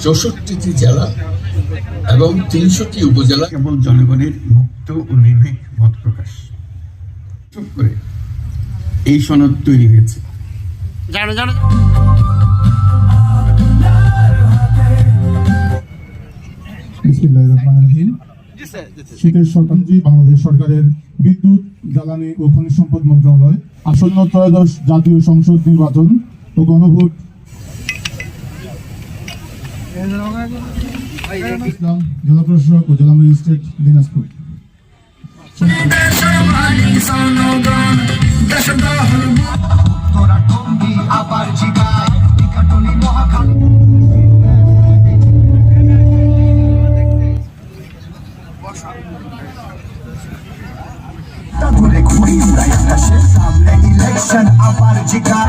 64টি জেলা এবং 300টি উপজেলা কেবল জনগণের মুক্ত ও নির্ভীক মত প্রকাশ করে এই সনদ তৈরি হয়েছে। শীতের সরকারজি বাংলাদেশ সরকারের বিদ্যুৎ, জ্বালানি ও খনিজ সম্পদ মন্ত্রণালয় আসন্ন ত্রয়োদশ জাতীয় সংসদ নির্বাচন ও গণভোট ইসলাম জেলা প্রশাসক ও জেলা ম্যাজিস্ট্রেট দিনাজপুর। ঘুরে ঘুরি উড়াই আকাশের সামনে ইলেকশন আবার জিকা